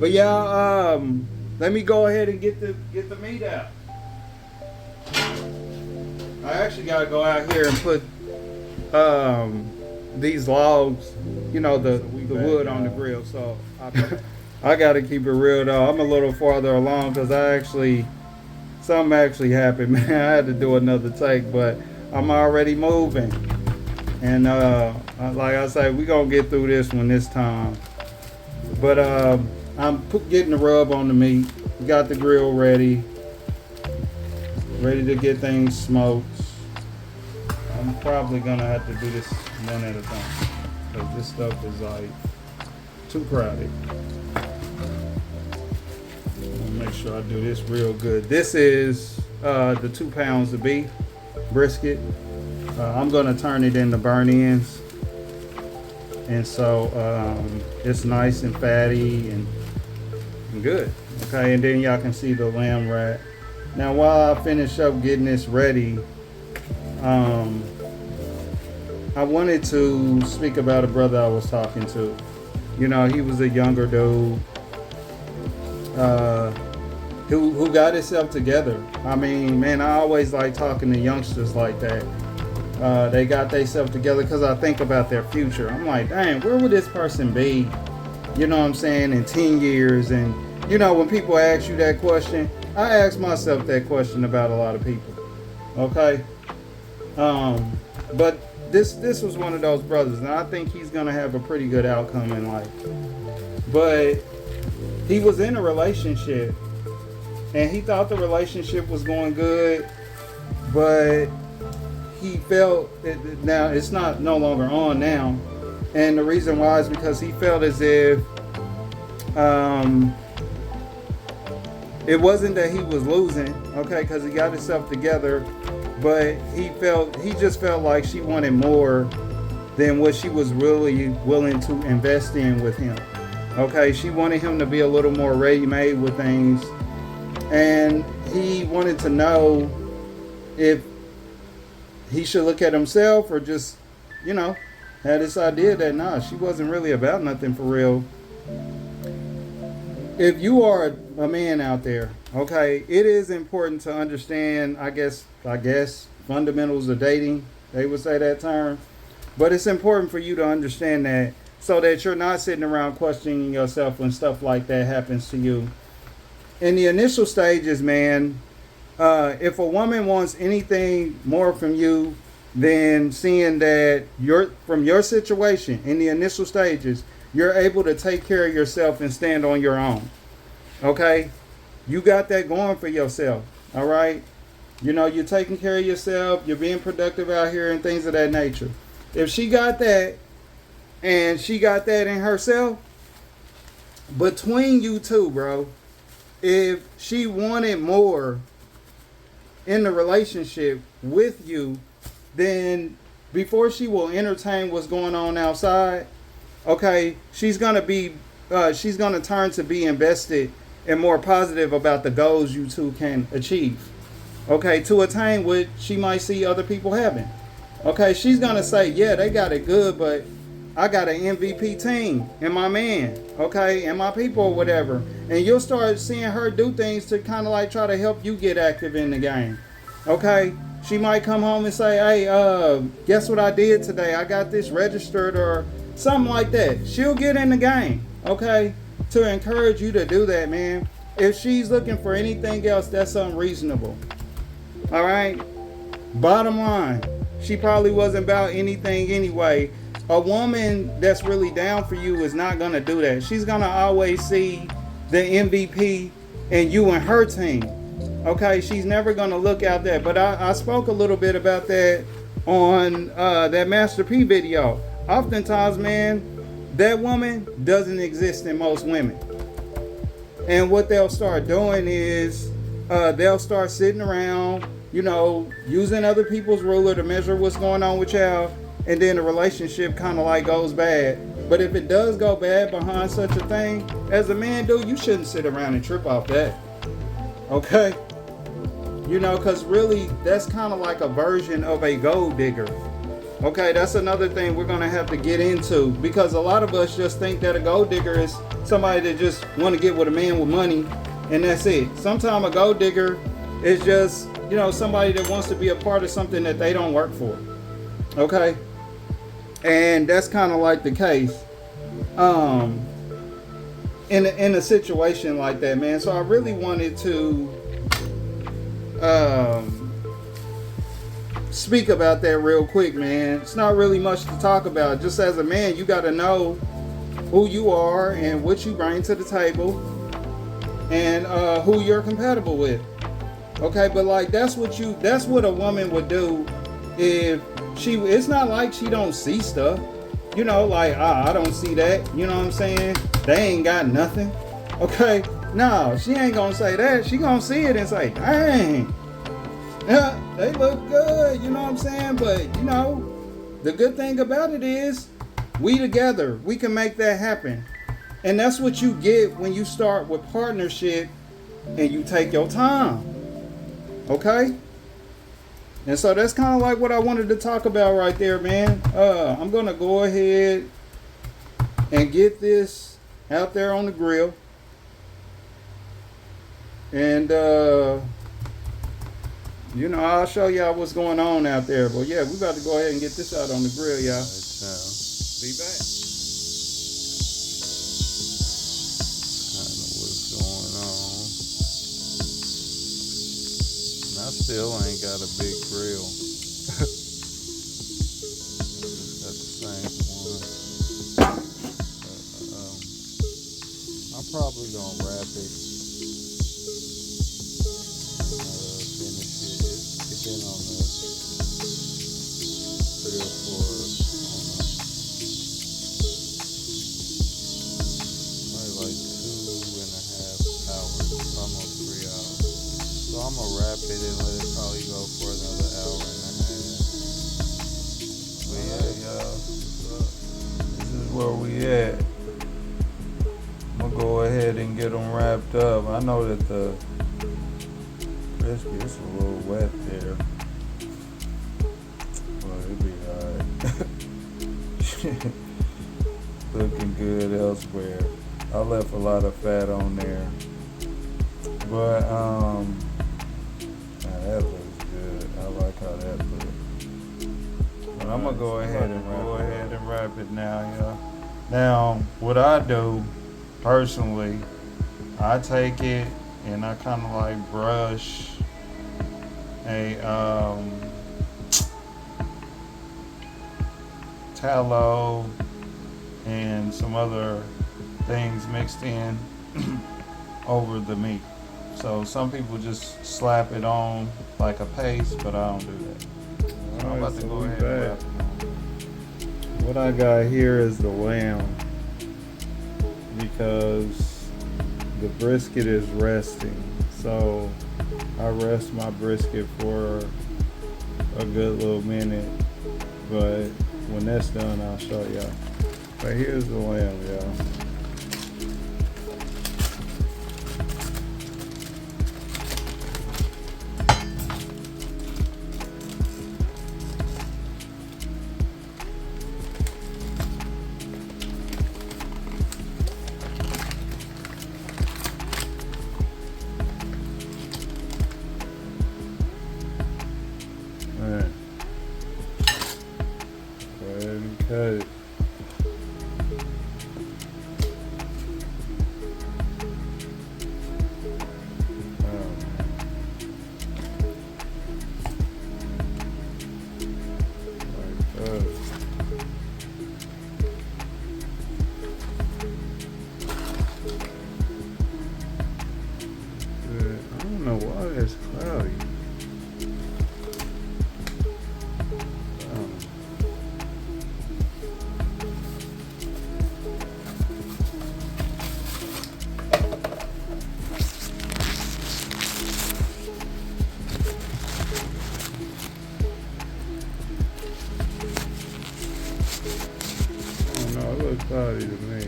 But yeah, let me go ahead and get the meat out. I actually gotta go out here and put these logs, the wood on the grill. So I gotta keep it real though. I'm a little farther along because something actually happened, man. I had to do another take, but I'm already moving. And like I say, we gonna get through this one this time. But I'm getting the rub on the meat. Got the grill ready to get things smoked. I'm probably gonna have to do this one at a time because this stuff is like too crowded. Make sure I do this real good. This is the 2 pounds of beef brisket. I'm gonna turn it into burn ends, and so it's nice and fatty and good. Okay, and then y'all can see the lamb rack. Now while I finish up getting this ready, I wanted to speak about a brother I was talking to. He was a younger dude who got himself together. I mean, man, I always like talking to youngsters like that. They got themselves together because I think about their future. I'm like, dang, where would this person be? You know what I'm saying? In 10 years. And, when people ask you that question, I ask myself that question about a lot of people. Okay? But this was one of those brothers, and I think he's going to have a pretty good outcome in life. But he was in a relationship, and he thought the relationship was going good, but he felt now it's no longer on now, and the reason why is because he felt as if it wasn't that he was losing, okay, because he got himself together, but he just felt like she wanted more than what she was really willing to invest in with him. Okay, she wanted him to be a little more ready-made with things, and he wanted to know if he should look at himself or just, had this idea that she wasn't really about nothing for real. If you are a man out there, okay, it is important to understand, I guess, fundamentals of dating. They would say that term. But it's important for you to understand that so that you're not sitting around questioning yourself when stuff like that happens to you. In the initial stages, man, if a woman wants anything more from you than seeing that from your situation in the initial stages, you're able to take care of yourself and stand on your own. Okay? You got that going for yourself. All right? You're taking care of yourself. You're being productive out here and things of that nature. If she got that and she got that in herself, between you two, bro, if she wanted more in the relationship with you, then before she will entertain what's going on outside, okay, she's gonna turn to be invested and more positive about the goals you two can achieve. Okay, to attain what she might see other people having. Okay, she's gonna say, yeah, they got it good, but I got an MVP team and my man, okay, and my people or whatever. And you'll start seeing her do things to kind of like try to help you get active in the game. Okay, she might come home and say, hey, guess what I did today? I got this registered or something like that. She'll get in the game, okay, to encourage you to do that, man. If she's looking for anything else, that's unreasonable. All right? Bottom line, she probably wasn't about anything anyway. A woman that's really down for you is not going to do that. She's going to always see the MVP in you and her team. Okay? She's never going to look out there. But I spoke a little bit about that on that Master P video. Oftentimes, man, that woman doesn't exist in most women. And what they'll start doing is they'll start sitting around, using other people's ruler to measure what's going on with y'all. And then the relationship kind of like goes bad. But if it does go bad behind such a thing, as a man, dude, you shouldn't sit around and trip off that. Okay? Because really, that's kind of like a version of a gold digger. Okay, that's another thing we're going to have to get into. Because a lot of us just think that a gold digger is somebody that just want to get with a man with money, and that's it. Sometimes a gold digger is just, somebody that wants to be a part of something that they don't work for. Okay? And that's kind of like the case. In a situation like that, man. So I really wanted to speak about that real quick, man. It's not really much to talk about. Just as a man, you got to know who you are and what you bring to the table, and who you're compatible with. Okay, but like that's what a woman would do if it's not like she don't see stuff. Like, I don't see that. You know what I'm saying? They ain't got nothing. Okay? No, she ain't gonna say that. She gonna see it and say, dang, yeah, they look good. You know what I'm saying? But, the good thing about it is we together. We can make that happen. And that's what you get when you start with partnership and you take your time. Okay? And so that's kind of like what I wanted to talk about right there, man. I'm going to go ahead and get this out there on the grill. And, I'll show y'all what's going on out there. But yeah, we about to go ahead and get this out on the grill, y'all. Be back. Kind of what's going on. I still ain't got a big grill. Just got the same one. I'm probably gonna wrap it. Finish it. It's been on the grill for, probably like 2.5 hours, almost 3 hours. So I'm gonna wrap it and let it probably go for another hour and a half. But yeah, y'all, this is where we at. I'm gonna go ahead and get them wrapped up. I know that the brisket is a little wet there, but it'll be alright. Looking good elsewhere. I left a lot of fat on there, but that looks good. I like how that looks. But I'm gonna go ahead and wrap it now, y'all. Now, what I do personally, I take it and I kind of like brush a tallow and some other things mixed in over the meat. So some people just slap it on like a paste, but I don't do that. So I'm about to go ahead and wrap it on. What I got here is the lamb, because the brisket is resting. So I rest my brisket for a good little minute, but when that's done, I'll show y'all. But here's the lamb, y'all. Cut it. I don't know why it's cloudy. It looks cloudy to me.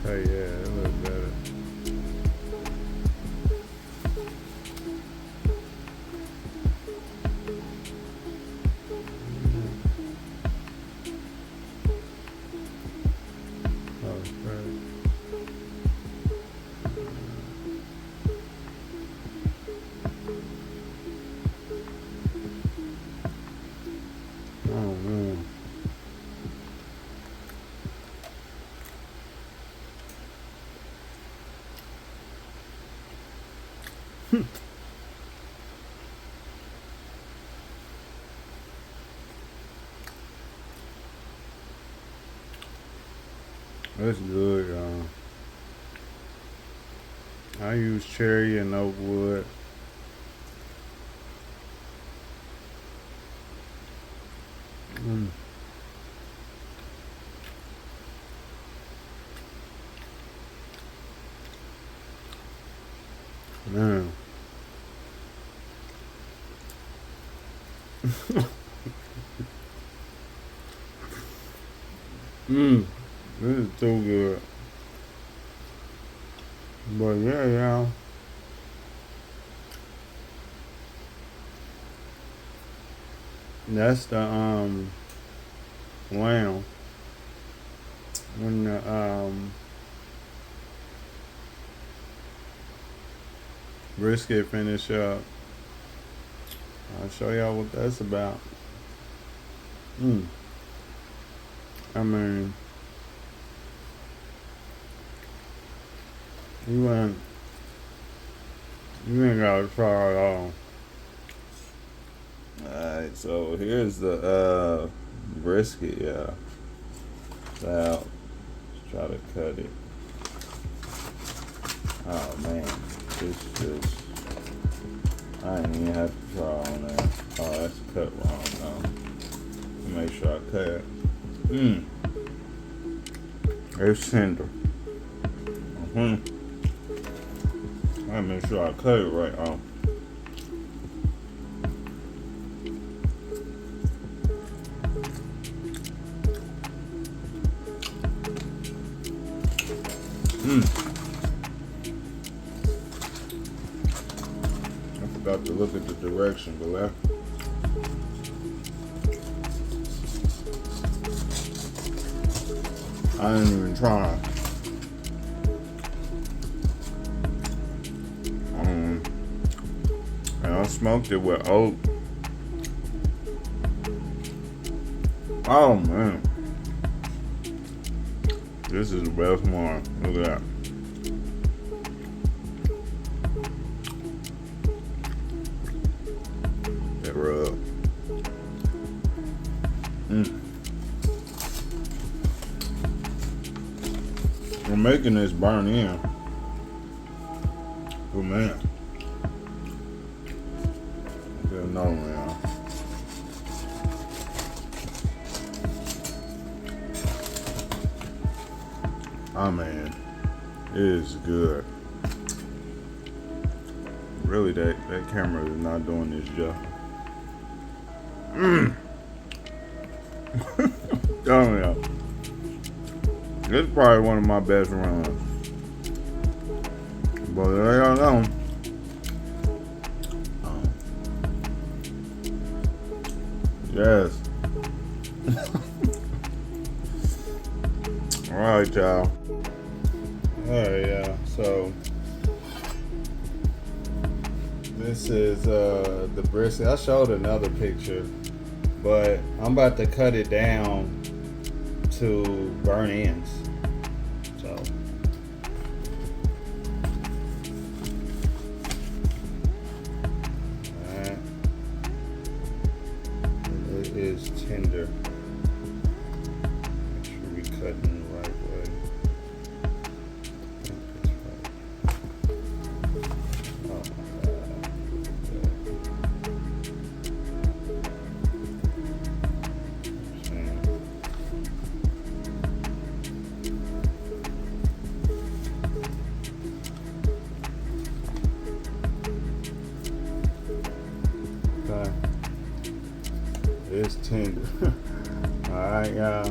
Okay, yeah, it looks better. Oh, That's good, y'all. I use cherry and oak wood. Mm, man. Mm, this is too good. But yeah, y'all. That's the lamb. When the brisket finish up, I'll show y'all what that's about. Mm. I mean, you ain't you ain't gotta try it all. Alright, so here's the brisket, yeah. Now, let's try to cut it. Oh man, this just I didn't even have to try on that. Oh, that's cut wrong now. Make sure I cut it. Mmm, it's tender. I make sure I cut it right. I forgot to look at the direction, but I didn't even try. And I smoked it with oak. Oh man, this is the best one. Look at that. That rub. I'm making this burn in. Oh man. Get another one, y'all. Oh man, it is good. Really, that camera is not doing this job. Oh yeah, this is probably one of my best runs. But there y'all know. Yes. All right, y'all. Alright, yeah. So this is the brisket. I showed another picture, but I'm about to cut it down to burn ends. So alright. It is tender. Make sure we cut in the right way. It's tender. Alright, y'all.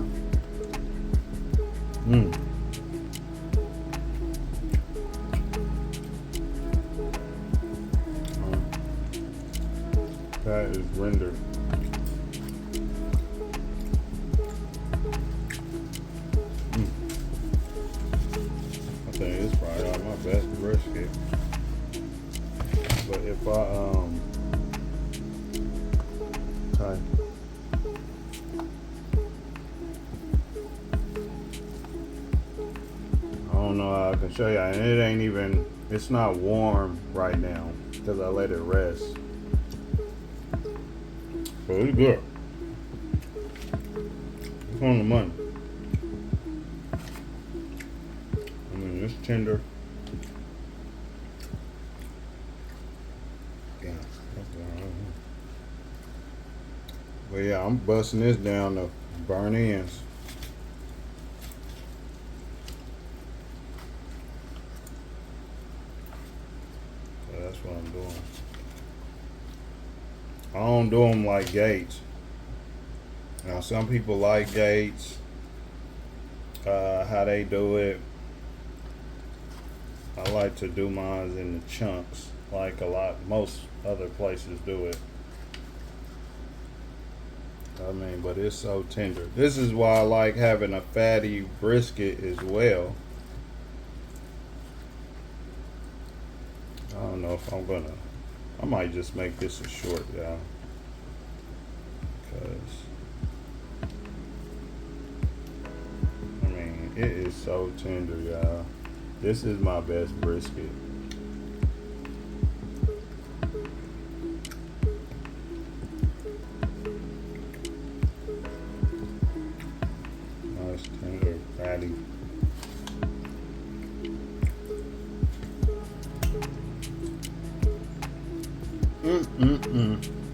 That is rendered. I think it's probably all my best brisket. But if okay. I don't know how I can show you, and it ain't even, it's not warm right now. because I let it rest. So it's good. It's on the money. I mean, it's tender. Yeah. But yeah, I'm busting this down to burn ends. So that's what I'm doing. I don't do them like Gates. Now some people like Gates. How they do it. I like to do mine in the chunks, like most other places do it. I mean, but it's so tender. This is why I like having a fatty brisket as well. I don't know if I might just make this a short, y'all. Because, I mean, it is so tender, y'all. This is my best brisket. Nice, tender, fatty. Mm-mm-mm.